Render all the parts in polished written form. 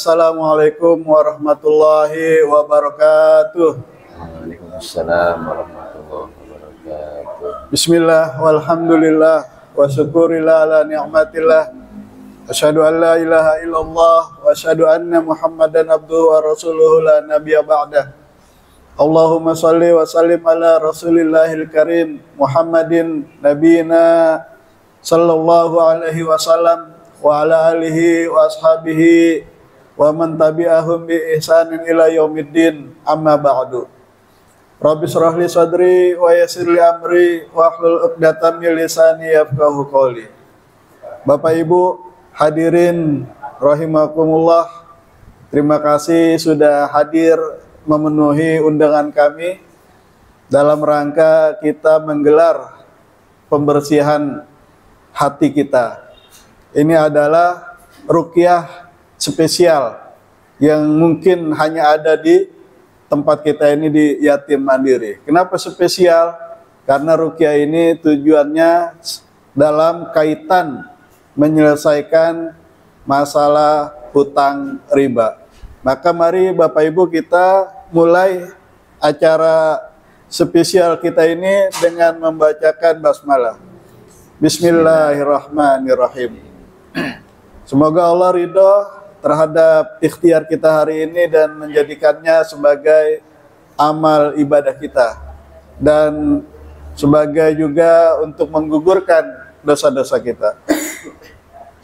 Assalamualaikum warahmatullahi wabarakatuh. Waalaikumsalam warahmatullahi wabarakatuh. Bismillah walhamdulillah wa syukurillah ala ni'matillah. Asyhadu an la ilaha illallah wa asyhadu anna Muhammadan abduhu wa rasuluhu la nabiyya ba'dah. Allahumma shalli wa sallim ala rasulillahil karim Muhammadin nabiyina sallallahu alaihi wasallam wa ala alihi wa ashabihi wa man tabi'ahum bi ihsanin ila yaumiddin, amma ba'du. Rabbi shrah li sadri wa yassir li amri wa hlul 'uqdatam min lisani yafqahu qawli. Bapak Ibu hadirin rahimakumullah, terima kasih sudah hadir memenuhi undangan kami dalam rangka kita menggelar pembersihan hati kita. Ini adalah ruqyah spesial yang mungkin hanya ada di tempat kita ini di Yatim Mandiri. Kenapa spesial? Karena ruqyah ini tujuannya dalam kaitan menyelesaikan masalah hutang riba. Maka mari Bapak Ibu kita mulai acara spesial kita ini dengan membacakan basmalah. Bismillahirrahmanirrahim. Semoga Allah ridho terhadap ikhtiar kita hari ini dan menjadikannya sebagai amal ibadah kita dan sebagai juga untuk menggugurkan dosa-dosa kita.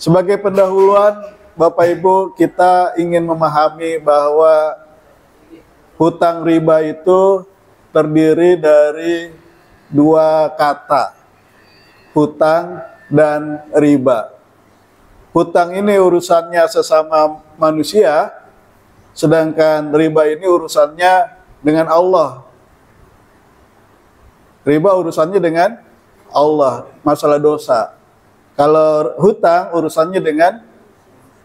Sebagai pendahuluan, Bapak Ibu, kita ingin memahami bahwa hutang riba itu terdiri dari dua kata, hutang dan riba. Hutang ini urusannya sesama manusia, sedangkan riba ini urusannya dengan Allah. Riba urusannya dengan Allah, masalah dosa. Kalau hutang urusannya dengan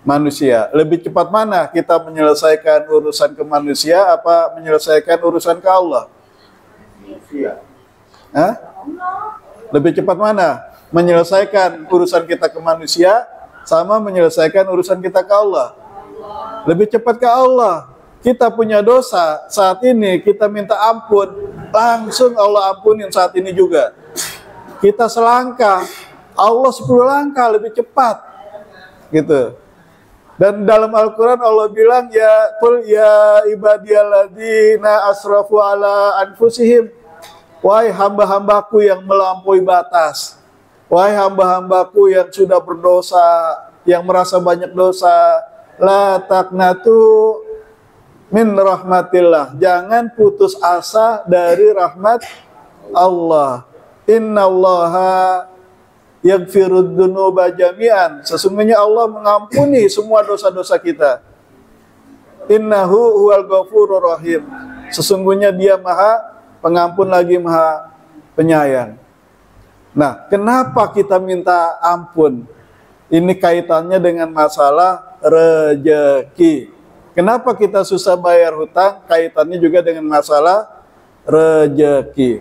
manusia. Lebih cepat mana kita menyelesaikan urusan ke manusia apa menyelesaikan urusan ke Allah? Manusia. Hah? Lebih cepat mana menyelesaikan urusan kita ke manusia sama menyelesaikan urusan kita ke Allah? Lebih cepat ke Allah. Kita punya dosa saat ini, kita minta ampun, langsung Allah ampunin saat ini juga. Kita selangkah, Allah 10 langkah lebih cepat, gitu. Dan dalam Al-Quran Allah bilang, ya qul ya ibadiyalladzina asrafu ala anfusihim, wahai hamba-hambaku yang melampaui batas, wahai hamba-hambaku yang sudah berdosa, yang merasa banyak dosa, la taqnatu min rahmatillah. Jangan putus asa dari rahmat Allah. Innallaha yaghfirud dzunuba jami'an. Sesungguhnya Allah mengampuni semua dosa-dosa kita. Innahu huwal ghafurur rahim. Sesungguhnya Dia Maha Pengampun lagi Maha Penyayang. Nah, kenapa kita minta ampun? Ini kaitannya dengan masalah rezeki. Kenapa kita susah bayar hutang? Kaitannya juga dengan masalah rezeki.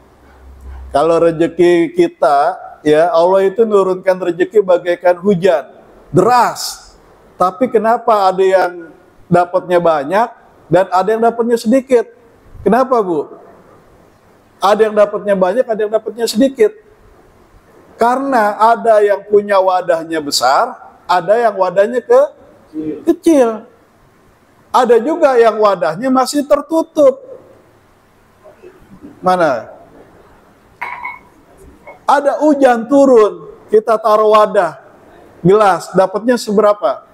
Kalau rezeki kita, ya Allah itu nurunkan rezeki bagaikan hujan, deras. Tapi kenapa ada yang dapatnya banyak dan ada yang dapatnya sedikit? Kenapa, Bu? Ada yang dapatnya banyak, ada yang dapatnya sedikit. Karena ada yang punya wadahnya besar, ada yang wadahnya kecil. Ada juga yang wadahnya masih tertutup. Mana? Ada hujan turun, kita taruh wadah, gelas, dapatnya seberapa?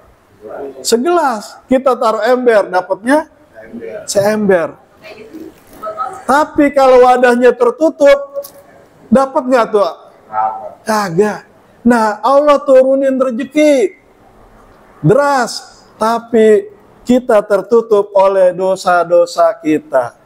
Segelas. Kita taruh ember, dapatnya seember. Tapi kalau wadahnya tertutup, dapat nggak tuh? Kagak. Nah, Allah turunin rezeki deras, tapi kita tertutup oleh dosa-dosa kita.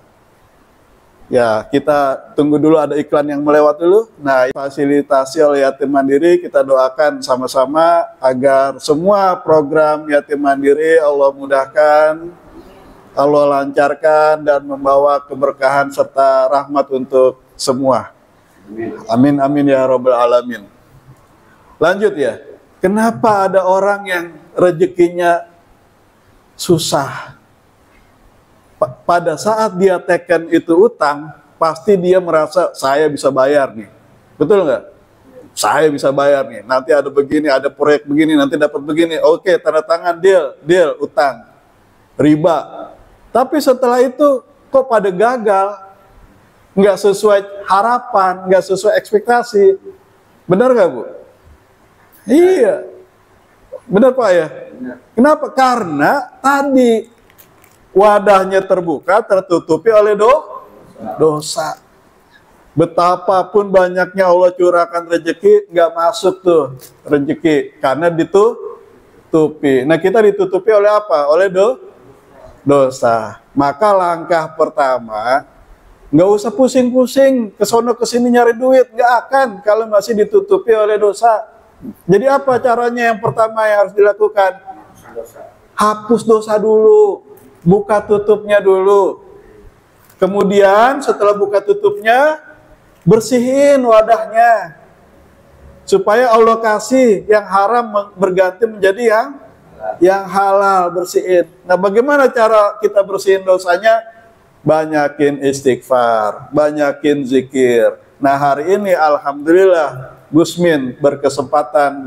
Ya, kita tunggu dulu ada iklan yang melewat dulu. Nah, fasilitasi oleh Yatim Mandiri, kita doakan sama-sama agar semua program Yatim Mandiri Allah mudahkan, Allah lancarkan dan membawa keberkahan serta rahmat untuk semua. Amin amin ya rabbal alamin. Lanjut ya. Kenapa ada orang yang rezekinya susah. Pada saat dia teken itu utang, pasti dia merasa saya bisa bayar nih. Betul nggak? Saya bisa bayar nih. Nanti ada begini, ada proyek begini, nanti dapat begini. Oke, tanda tangan, deal, utang, riba. Tapi setelah itu kok pada gagal, nggak sesuai harapan, nggak sesuai ekspektasi. Benar nggak, Bu? Iya, benar Pak ya. Kenapa? Karena tadi wadahnya terbuka, tertutupi oleh dosa. Betapapun banyaknya Allah curahkan rezeki, nggak masuk tuh rezeki karena ditutupi. Nah, kita ditutupi oleh apa? Oleh dosa. Maka langkah pertama, nggak usah pusing-pusing kesono kesini nyari duit, nggak akan kalau masih ditutupi oleh dosa. Jadi apa caranya? Yang pertama yang harus dilakukan, hapus dosa dulu, buka tutupnya dulu. Kemudian setelah buka tutupnya, bersihin wadahnya supaya Allah kasih yang haram berganti menjadi yang halal, bersihin. Nah, bagaimana cara kita bersihin dosanya? Banyakin istighfar, banyakin zikir. Nah, hari ini alhamdulillah Gusmin berkesempatan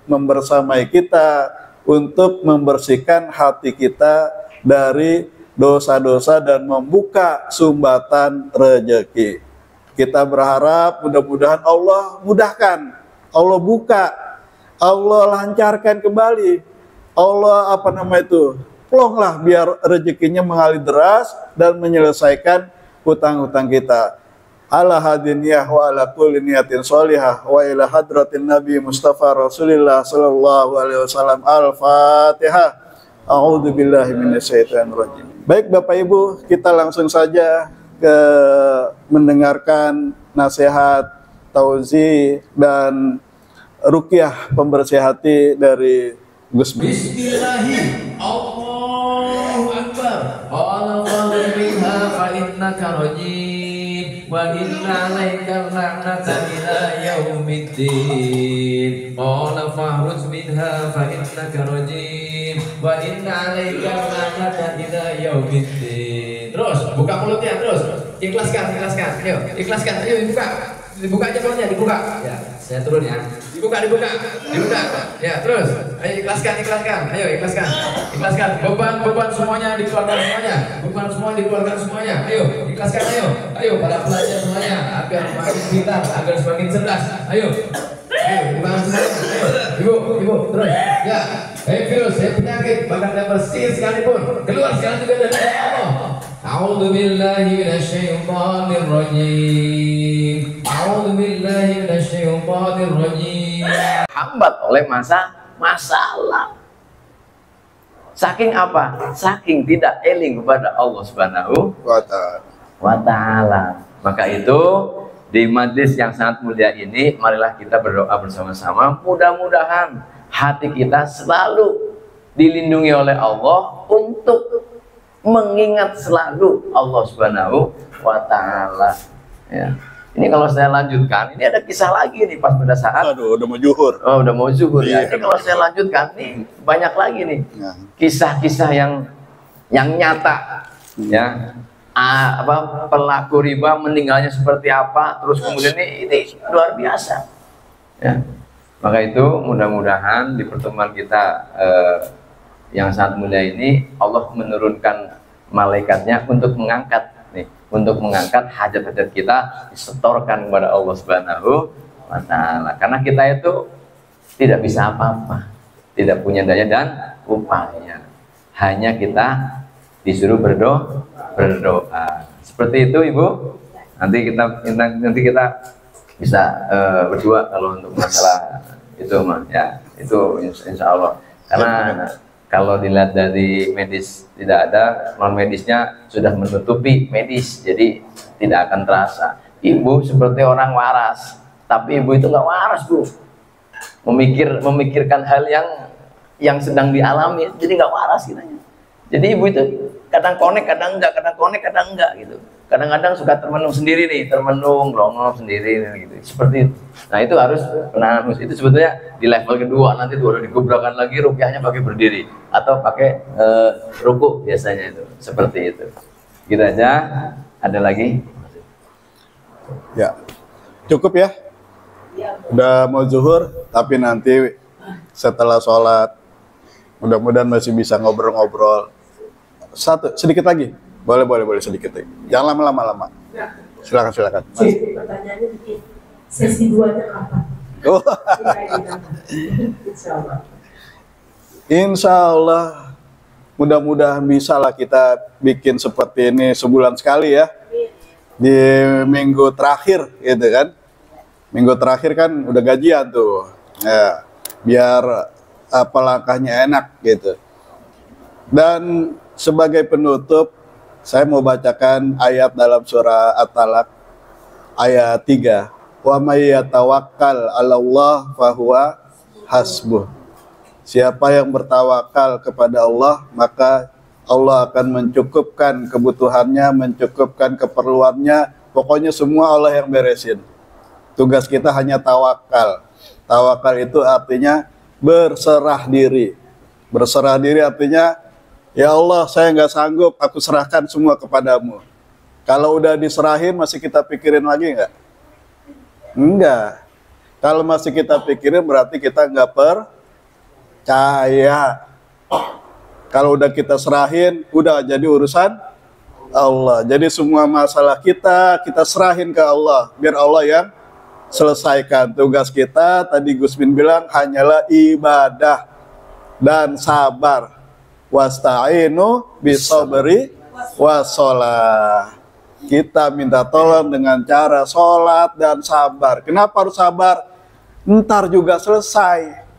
membersamai kita untuk membersihkan hati kita dari dosa-dosa dan membuka sumbatan rezeki. Kita berharap mudah-mudahan Allah mudahkan, Allah buka, Allah lancarkan kembali, Allah plonglah biar rezekinya mengalir deras dan menyelesaikan hutang-hutang kita. Ala hadiniyah wa ala kulli niyatin sholihah wa ila hadratin Nabi Mustafa Rasulillah sallallahu alaihi wasallam. Al-Fatihah. A'udzu billahi minasyaitonir rajim. Baik Bapak Ibu, kita langsung saja mendengarkan nasihat, tauzi dan ruqyah pembersih hati dari Gus. Bismillahirrahmanirrahim. Allahu Akbar. Allahu biha fa innaka rajim wa inna 'alaika la'nata ila yaumiddin. Qala fahruz minha fa innaka rajim wa inna 'alaika la'nata ila yaumiddin. Terus buka mulutnya, terus ikhlaskan. Ayo, ikhlaskan. Ayo dibuka aja mulutnya, dibuka. Ya, saya turun ya. Dibuka. Ya, terus. Ayo ikhlaskan. Ayo ikhlaskan. Beban semuanya dikeluarkan semuanya. Beban semua dikeluarkan semuanya. Ayo ikhlaskan. Ayo para pelajar semuanya agar semakin pintar, agar semakin cerdas. Ayo dibangun semuanya. Ayo, ibu, terus. Ya. Virus, penyakit, bahkan yang bersih sekalipun keluar sekarang juga dari Allah. A'udzu billahi minasyaitonir rajim. Hambat oleh masalah. Saking apa? Saking tidak eling kepada Allah Subhanahu wa Ta'ala. Maka itu di majlis yang sangat mulia ini, marilah kita berdoa bersama-sama. Mudah-mudahan hati kita selalu dilindungi oleh Allah untuk mengingat selalu Allah Subhanahu wa Ta'ala. Ya. Ini kalau saya lanjutkan, ini ada kisah lagi nih pas pada saat. Aduh, udah mau zuhur. Oh, udah mau zuhur ya. Ini kalau saya lanjutkan nih banyak lagi nih kisah-kisah yang nyata, ya. Pelaku riba meninggalnya seperti apa, terus kemudian ini luar biasa. Ya. Maka itu mudah-mudahan di pertemuan kita yang sangat mulia ini Allah menurunkan malaikatnya untuk mengangkat hajat-hajat kita, disetorkan kepada Allah Subhanahu wa Ta'ala. Karena kita itu tidak bisa apa-apa, tidak punya daya dan upaya, hanya kita disuruh berdoa. Seperti itu Ibu. Nanti kita bisa berdua kalau untuk masalah itu mah ya, itu insya Allah. Karena kalau dilihat dari medis tidak ada, non medisnya sudah menutupi medis, jadi tidak akan terasa. Ibu seperti orang waras, tapi ibu itu nggak waras Bu. Memikirkan hal yang sedang dialami, jadi nggak waras kitanya. Jadi ibu itu kadang connect, kadang enggak gitu. kadang-kadang suka termenung sendiri nih, termenung, longok sendiri gitu. Seperti itu. Nah, itu harus penahan khusyuk. Itu sebetulnya di level kedua, nanti tuh udah dikubrakan lagi, rukyahnya pakai berdiri atau pakai ruku biasanya itu. Seperti itu. Gitu aja. Ada lagi? Ya. Cukup ya? Udah mau zuhur, tapi nanti setelah sholat mudah-mudahan masih bisa ngobrol-ngobrol. Sedikit lagi. Boleh sedikit lagi. Jangan lama-lama. Silakan. Pertanyaannya dikit. Sesi 2-nya kapan? Oh. Insya Allah. Mudah-mudahan bisa lah kita bikin seperti ini sebulan sekali ya. Di minggu terakhir gitu kan. Minggu terakhir kan udah gajian tuh. Ya, biar apa langkahnya enak gitu. Dan sebagai penutup, saya mau bacakan ayat dalam surah At-Talaq ayat 3. Wa may yatawakkal 'alallah fahuwa hasbuh. Siapa yang bertawakal kepada Allah, maka Allah akan mencukupkan kebutuhannya, mencukupkan keperluannya. Pokoknya semua Allah yang beresin. Tugas kita hanya tawakal. Tawakal itu artinya berserah diri. Berserah diri artinya, ya Allah, saya nggak sanggup, aku serahkan semua kepadamu. Kalau udah diserahin, masih kita pikirin lagi nggak? Enggak. Kalau masih kita pikirin, berarti kita nggak percaya. Kalau udah kita serahin, udah jadi urusan Allah. Jadi semua masalah kita serahin ke Allah. Biar Allah yang selesaikan. Tugas kita, tadi Gusmin bilang, hanyalah ibadah dan sabar. Wasta'inu bisabri wassalah. Kita minta tolong dengan cara sholat dan sabar. Kenapa harus sabar? Ntar juga selesai.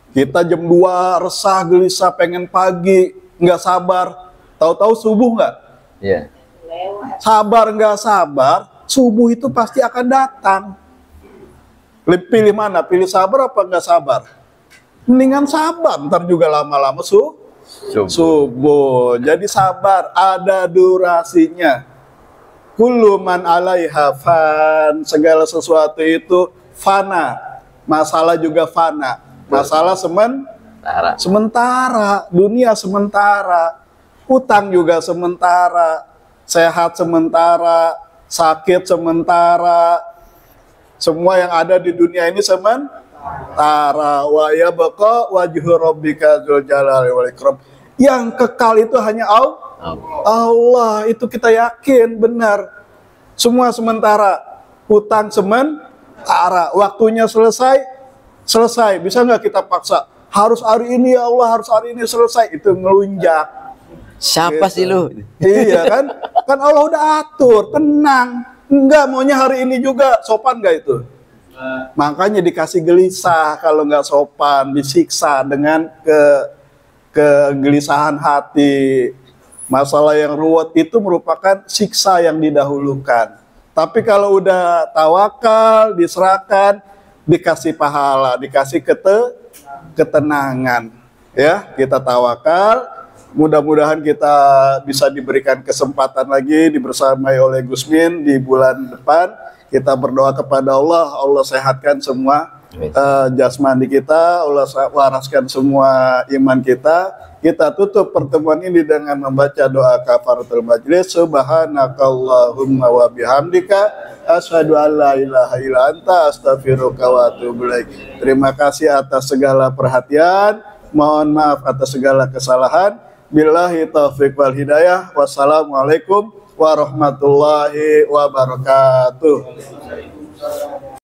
Kita jam 2 resah, gelisah, pengen pagi, nggak sabar. Tahu-tahu subuh nggak? Iya. Sabar nggak sabar, subuh itu pasti akan datang. Pilih mana? Pilih sabar apa nggak sabar? Mendingan sabar, ntar juga lama-lama subuh. Jadi sabar, ada durasinya. Kullu man 'alaiha fan, segala sesuatu itu fana. Masalah juga fana. Masalah sementara, dunia sementara, utang juga sementara, sehat sementara, sakit sementara, semua yang ada di dunia ini sementara. Wa yabqa wajhu rabbika dzul jalali wal ikram. Yang kekal itu hanya Allah. Itu kita yakin benar. Semua sementara, utang sementara, waktunya selesai. Bisa nggak kita paksa? Harus hari ini ya Allah, harus hari ini selesai. Itu ngelunjak. Siapa Gitu. sih lu? Iya kan? Kan Allah udah atur, tenang. Enggak, maunya hari ini juga. Sopan nggak itu? Makanya dikasih gelisah kalau nggak sopan, disiksa dengan kegelisahan hati. Masalah yang ruwet itu merupakan siksa yang didahulukan. Tapi kalau udah tawakal, diserahkan, dikasih pahala, dikasih ketenangan. Ya, kita tawakal. Mudah-mudahan kita bisa diberikan kesempatan lagi dibersamai oleh Gusmin di bulan depan. Kita berdoa kepada Allah, Allah sehatkan semua jasmani kita, Allah waraskan semua iman kita. Kita tutup pertemuan ini dengan membaca doa kafaratul majlis. Subhanakallahumma wa bihamdika asyhadu an la ilaha illa anta astaghfiruka wa atubu ilaik. Terima kasih atas segala perhatian. Mohon maaf atas segala kesalahan. Billahi taufiq wal hidayah. Wassalamualaikum warahmatullahi wabarakatuh.